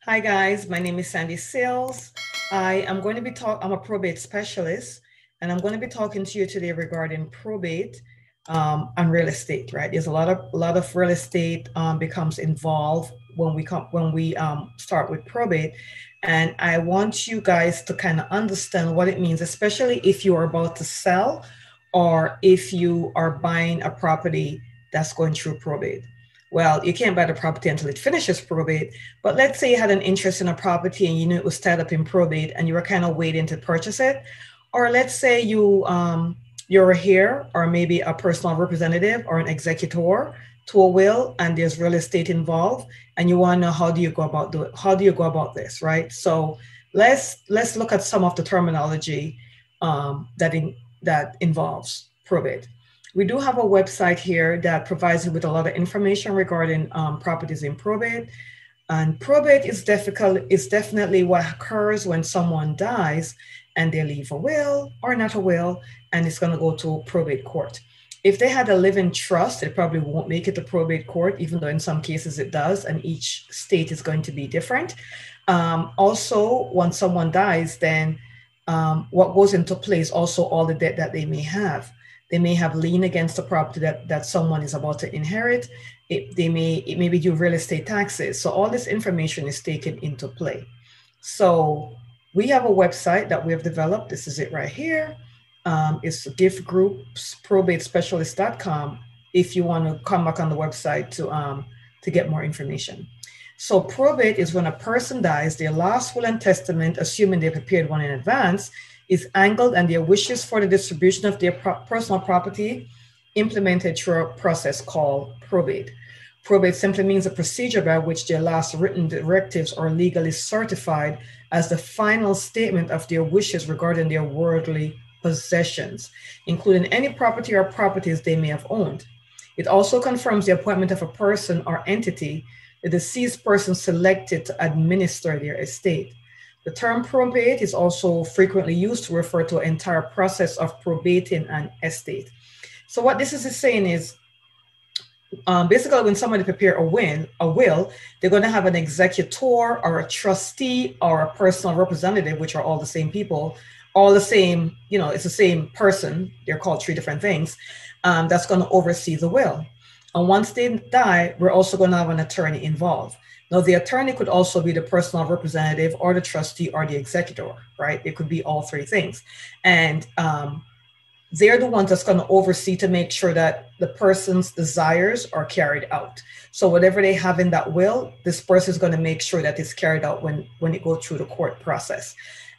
Hi guys, my name is Sandy Sills. I'm a probate specialist, and I'm going to be talking to you today regarding probate and real estate, right? There's a lot of real estate becomes involved when we start with probate. And I want you guys to kind of understand what it means, especially if you are about to sell or if you are buying a property that's going through probate. Well, you can't buy the property until it finishes probate. But let's say you had an interest in a property and you knew it was tied up in probate and you were kind of waiting to purchase it. Or let's say you're here, or maybe a personal representative or an executor to a will, and there's real estate involved, and you want to know how do you go about this, right? So let's look at some of the terminology that involves probate. We do have a website here that provides you with a lot of information regarding properties in probate. And probate is definitely what occurs when someone dies and they leave a will or not a will, and it's going to go to probate court. If they had a living trust, it probably won't make it to probate court, even though in some cases it does, and each state is going to be different. Also, when someone dies, then what goes into place also all the debt that they may have. They may have lien against the property that someone is about to inherit. It may be due real estate taxes. So all this information is taken into play. So we have a website that we have developed. This is it right here. It's Giff Groups, probatespecialist.com. If you want to come back on the website to get more information. So probate is when a person dies, their last will and testament, assuming they prepared one in advance, is angled and their wishes for the distribution of their personal property implemented through a process called probate. Probate simply means a procedure by which their last written directives are legally certified as the final statement of their wishes regarding their worldly possessions, including any property or properties they may have owned. It also confirms the appointment of a person or entity, the deceased person selected to administer their estate. The term probate is also frequently used to refer to an entire process of probating an estate. So what this is saying is, basically when somebody prepare a will, they're going to have an executor or a trustee or a personal representative, which are all the same people, all the same, it's the same person. They're called three different things. That's going to oversee the will. And once they die, we're also going to have an attorney involved. Now, the attorney could also be the personal representative or the trustee or the executor, right? It could be all three things. And they're the ones that's going to oversee to make sure that the person's desires are carried out. So whatever they have in that will, this person is going to make sure that it's carried out when it goes through the court process.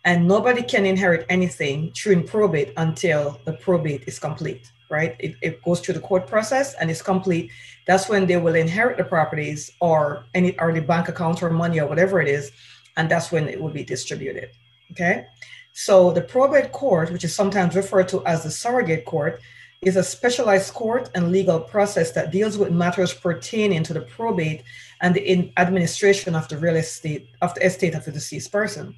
And nobody can inherit anything through probate until the probate is complete, right? It goes through the court process and it's complete. That's when they will inherit the properties or the bank account or money or whatever it is. And that's when it will be distributed, okay? So the probate court, which is sometimes referred to as the surrogate court, is a specialized court and legal process that deals with matters pertaining to the probate and the administration of the real estate, of the estate of the deceased person.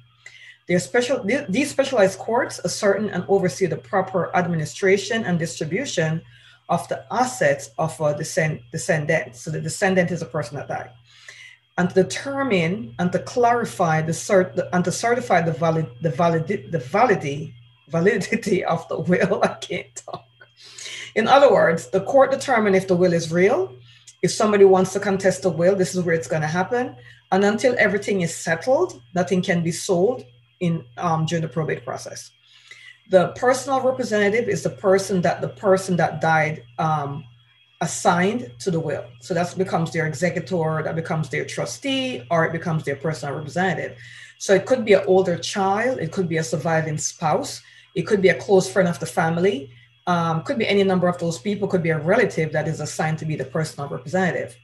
These specialized courts ascertain and oversee the proper administration and distribution of the assets of a descendant. So the descendant is the person that died. And to determine and to clarify and to certify the validity of the will. I can't talk. In other words, the court determines if the will is real. If somebody wants to contest the will, this is where it's going to happen. And until everything is settled, nothing can be sold during the probate process. The personal representative is the person that died assigned to the will. So that becomes their executor, that becomes their trustee, or it becomes their personal representative. So it could be an older child, it could be a surviving spouse, it could be a close friend of the family, could be any number of those people, could be a relative that is assigned to be the personal representative.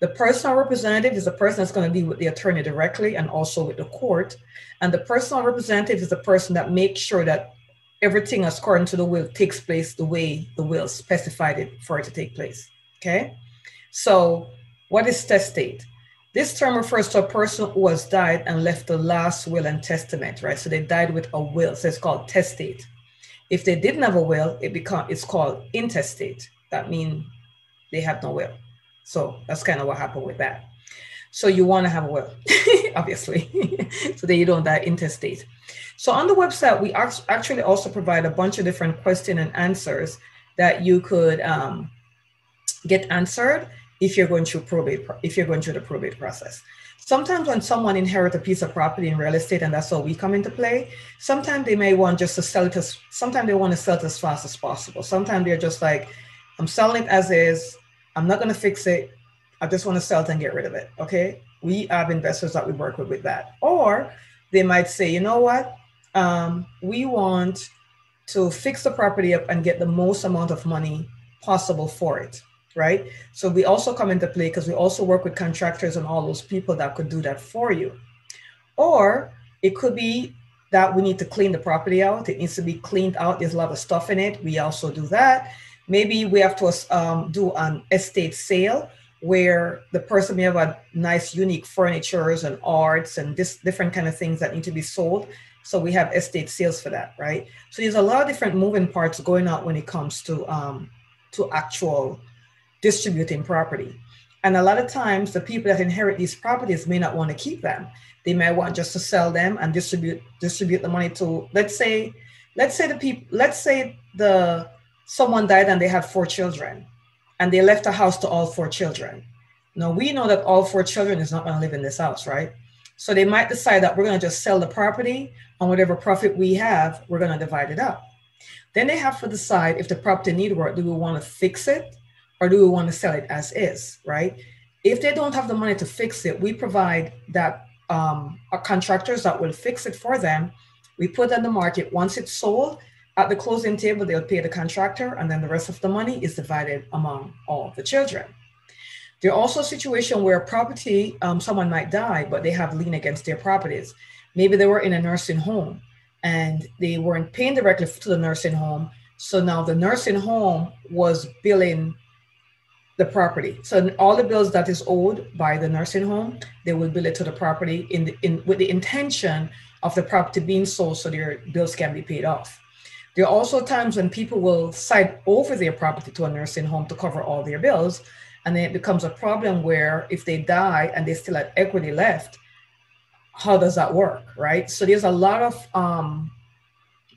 The personal representative is the person that's going to deal with the attorney directly and also with the court. And the personal representative is the person that makes sure that everything according to the will takes place the way the will specified it for it to take place, okay? So what is testate? This term refers to a person who has died and left the last will and testament, right? So they died with a will, so it's called testate. If they didn't have a will, it's called intestate. That means they have no will. So that's kind of what happened with that. So you want to have a will, obviously, so that you don't die intestate. So on the website, we actually also provide a bunch of different question and answers that you could get answered if you're going through the probate process. Sometimes when someone inherits a piece of property in real estate, and that's how we come into play, sometimes they may want just to sell it sometimes they want to sell it as fast as possible. Sometimes they're just like, I'm selling it as is, I'm not going to fix it, I just want to sell it and get rid of it. Okay, we have investors that we work with that. Or they might say, you know what, we want to fix the property up and get the most amount of money possible for it, right? So we also come into play because we also work with contractors and all those people that could do that for you. Or it could be that we need to clean the property out. It needs to be cleaned out. There's a lot of stuff in it. We also do that. Maybe we have to do an estate sale where the person may have a nice, unique furnitures and arts and different kind of things that need to be sold. So we have estate sales for that, right? So there's a lot of different moving parts going on when it comes to actual distributing property. And a lot of times the people that inherit these properties may not want to keep them. They may want just to sell them and distribute the money to, let's say someone died and they had 4 children and they left a house to all 4 children. Now we know that all 4 children is not going to live in this house, right? So they might decide that we're going to just sell the property, and whatever profit we have, we're going to divide it up. Then they have to decide if the property needs work, do we want to fix it or do we want to sell it as is, right? If they don't have the money to fix it, we provide that our contractors that will fix it for them. We put it on the market. Once it's sold, at the closing table, they'll pay the contractor, and then the rest of the money is divided among all the children. There are also situations where property, someone might die, but they have lien against their properties. Maybe they were in a nursing home and they weren't paying directly to the nursing home. So now the nursing home was billing the property. So all the bills that is owed by the nursing home, they will bill it to the property with the intention of the property being sold so their bills can be paid off. There are also times when people will side over their property to a nursing home to cover all their bills. And then it becomes a problem where if they die and they still have equity left, how does that work, right? So there's a lot of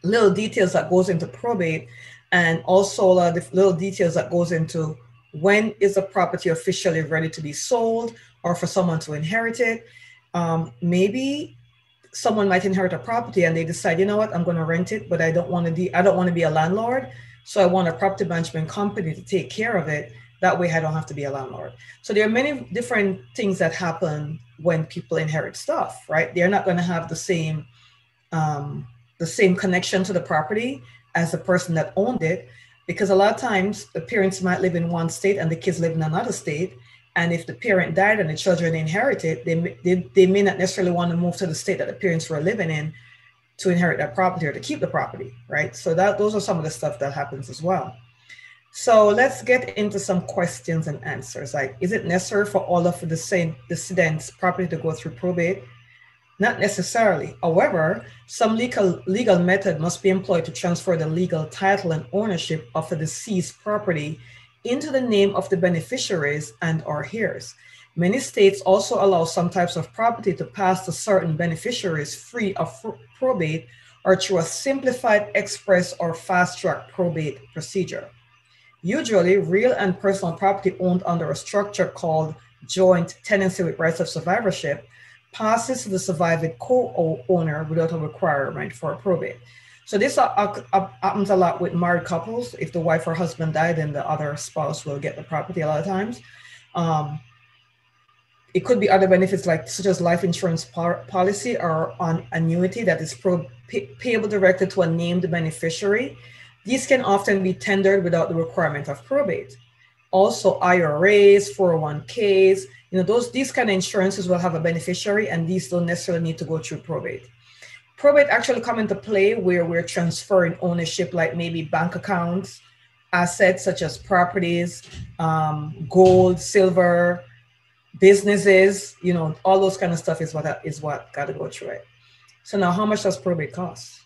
little details that goes into probate, and also a lot of little details that goes into when is a property officially ready to be sold or for someone to inherit it. Maybe someone might inherit a property and they decide, you know what, I'm going to rent it, but I don't want to be a landlord. So I want a property management company to take care of it. That way I don't have to be a landlord. So there are many different things that happen when people inherit stuff, right? They're not going to have the same connection to the property as the person that owned it, because a lot of times the parents might live in one state and the kids live in another state. And if the parent died and the children inherited, they may not necessarily want to move to the state that the parents were living in to inherit that property or to keep the property, right? So those are some of the stuff that happens as well. So let's get into some questions and answers. Like, is it necessary for all of the descendants' property to go through probate? Not necessarily. However, some legal method must be employed to transfer the legal title and ownership of the deceased property into the name of the beneficiaries and or heirs. Many states also allow some types of property to pass to certain beneficiaries free of probate or through a simplified express or fast-track probate procedure. Usually, real and personal property owned under a structure called joint tenancy with rights of survivorship passes to the surviving co-owner without a requirement for a probate. So this happens a lot with married couples. If the wife or husband died, then the other spouse will get the property a lot of times. It could be other benefits such as life insurance policy or an annuity that is payable directly to a named beneficiary. These can often be tendered without the requirement of probate. Also IRAs, 401ks, these kind of insurances will have a beneficiary, and these don't necessarily need to go through probate. Probate actually come into play where we're transferring ownership, like maybe bank accounts, assets such as properties, gold, silver, businesses, all those kind of stuff is what got to go through it. So now, how much does probate cost,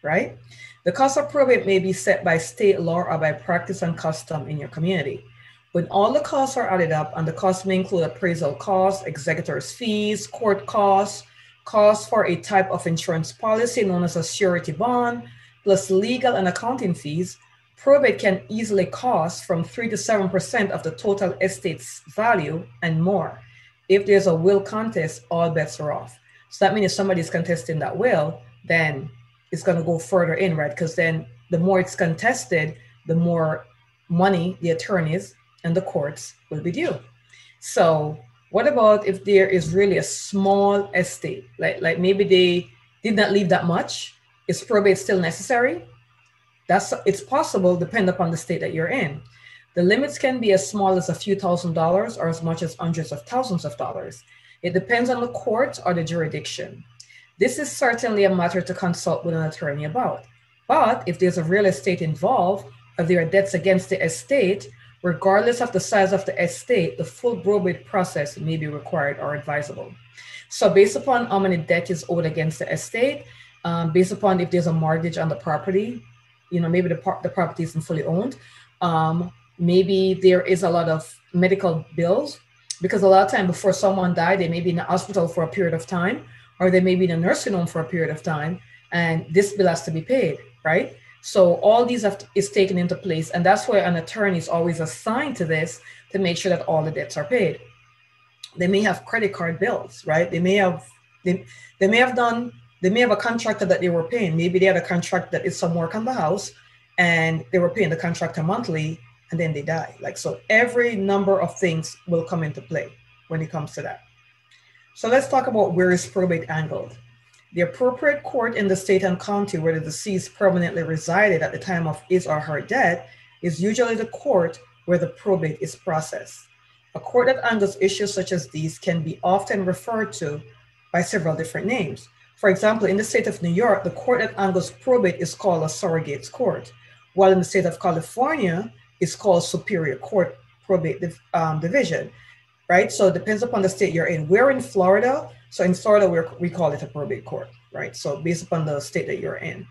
right? The cost of probate may be set by state law or by practice and custom in your community. When all the costs are added up, and the costs may include appraisal costs, executor's fees, court costs, costs for a type of insurance policy known as a surety bond, plus legal and accounting fees, probate can easily cost from 3 to 7% of the total estate's value and more. If there's a will contest, all bets are off. So that means if somebody's contesting that will, then it's going to go further in, right? Because then the more it's contested, the more money the attorneys and the courts will be due. So what about if there is really a small estate, like maybe they did not leave that much? Is probate still necessary? It's possible, depending upon the state that you're in. The limits can be as small as a few $1,000s or as much as hundreds of thousands of dollars. It depends on the court or the jurisdiction. This is certainly a matter to consult with an attorney about. But if there's a real estate involved, or there are debts against the estate, regardless of the size of the estate, the full probate process may be required or advisable. So based upon how many debt is owed against the estate, based upon if there's a mortgage on the property, maybe the property isn't fully owned, maybe there is a lot of medical bills, because a lot of time before someone died, they may be in the hospital for a period of time, or they may be in a nursing home for a period of time, and this bill has to be paid, right? So all these is taken into place, and that's where an attorney is always assigned to this to make sure that all the debts are paid. They may have credit card bills, right? They may have a contractor that they were paying. Maybe they had a contract that is some work on the house, and they were paying the contractor monthly, and then they die. So every number of things will come into play when it comes to that. So let's talk about where is probate angled. The appropriate court in the state and county where the deceased permanently resided at the time of his or her death is usually the court where the probate is processed. A court that handles issues such as these can be often referred to by several different names. For example, in the state of New York, the court that handles probate is called a surrogate's court, while in the state of California, it's called Superior Court Probate Division, right? So it depends upon the state you're in. We're in Florida, so in Florida, we call it a probate court, right? So based upon the state that you're in.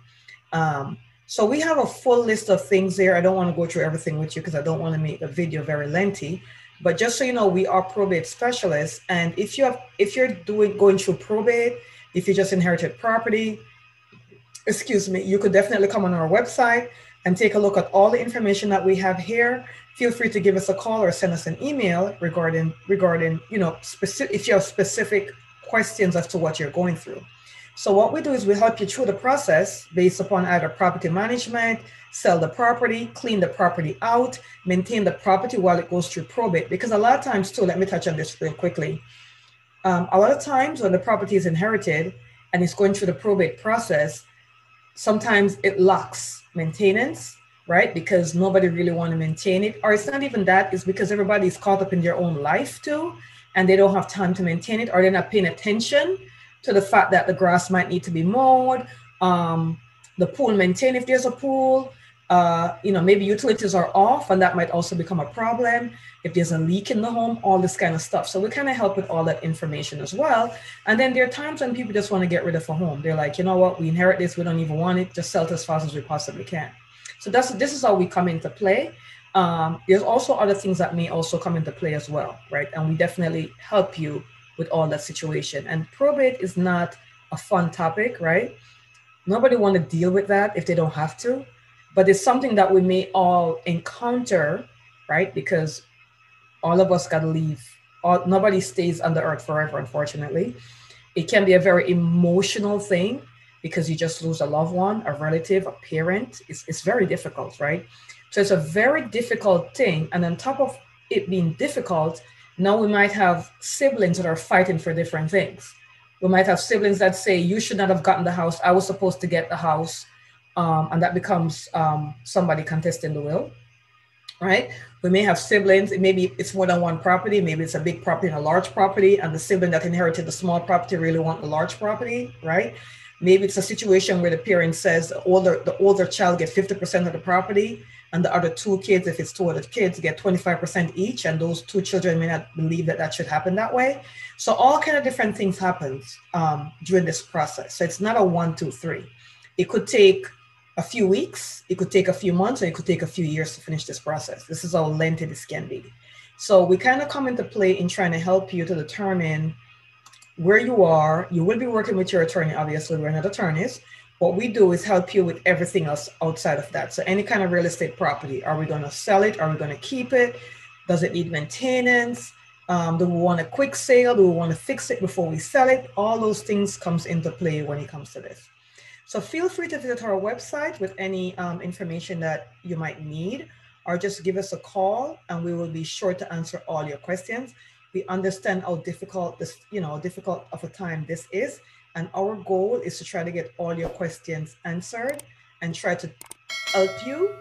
So we have a full list of things there. I don't want to go through everything with you because I don't want to make the video very lengthy. But just so you know, we are probate specialists. And if you're going through probate, if you just inherited property, you could definitely come on our website and take a look at all the information that we have here. Feel free to give us a call or send us an email regarding if you have specific questions as to what you're going through. So what we do is we help you through the process based upon either property management, sell the property, clean the property out, maintain the property while it goes through probate. Because a lot of times too, let me touch on this real quickly. A lot of times when the property is inherited and it's going through the probate process, sometimes it lacks maintenance, right? Because nobody really want to maintain it. Or it's not even that, it's because everybody's caught up in their own life too, and they don't have time to maintain it, or they're not paying attention to the fact that the grass might need to be mowed, the pool maintained if there's a pool, maybe utilities are off and that might also become a problem. If there's a leak in the home, all this kind of stuff. So we kind of help with all that information as well. And then there are times when people just want to get rid of a home. They're like, you know what, we inherit this, we don't even want it, just sell it as fast as we possibly can. So this is how we come into play. There's also other things that may also come into play as well, right? And we definitely help you with all that situation. And probate is not a fun topic, right? Nobody want to deal with that if they don't have to, but it's something that we may all encounter, right? Because all of us got to leave. Nobody stays on the earth forever, unfortunately. It can be a very emotional thing because you just lose a loved one, a relative, a parent. It's very difficult, right? So it's a very difficult thing. And on top of it being difficult, now we might have siblings that are fighting for different things. We might have siblings that say, you should not have gotten the house. I was supposed to get the house. And that becomes somebody contesting the will, right? We may have siblings. Maybe it's more than one property. Maybe it's a big property and a large property. And the sibling that inherited the small property really want the large property, right? Maybe it's a situation where the parent says the older child get 50% of the property, and the other two kids, if it's two other kids, get 25% each, and those two children may not believe that should happen that way. So all kind of different things happen during this process. So it's not a 1, 2, 3. It could take a few weeks, it could take a few months, or it could take a few years to finish this process. This is how lengthy this can be. So we kind of come into play in trying to help you to determine where you are. You will be working with your attorney, obviously, we're not attorneys. What we do is help you with everything else outside of that. So any kind of real estate property, are we going to sell it? Are we going to keep it? Does it need maintenance? Do we want a quick sale? Do we want to fix it before we sell it? All those things comes into play when it comes to this. So feel free to visit our website with any information that you might need, or just give us a call and we will be sure to answer all your questions. We understand how difficult this, difficult of a time this is. And our goal is to try to get all your questions answered and try to help you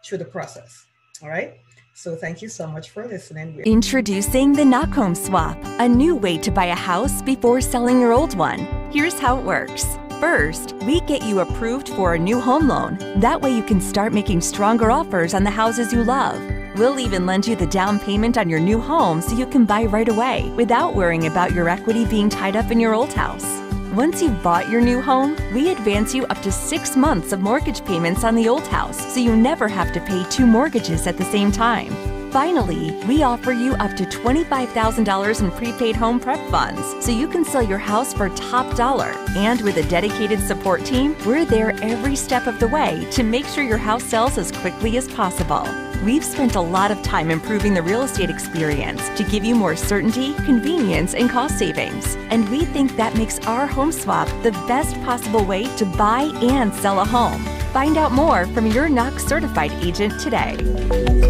through the process. All right. So thank you so much for listening. Introducing the Knock Home Swap, a new way to buy a house before selling your old one. Here's how it works. First, we get you approved for a new home loan. That way you can start making stronger offers on the houses you love. We'll even lend you the down payment on your new home so you can buy right away without worrying about your equity being tied up in your old house. Once you've bought your new home, we advance you up to 6 months of mortgage payments on the old house, so you never have to pay 2 mortgages at the same time. Finally, we offer you up to $25,000 in prepaid home prep funds, so you can sell your house for top dollar. And with a dedicated support team, we're there every step of the way to make sure your house sells as quickly as possible. We've spent a lot of time improving the real estate experience to give you more certainty, convenience, and cost savings. And we think that makes our home swap the best possible way to buy and sell a home. Find out more from your Knox certified agent today.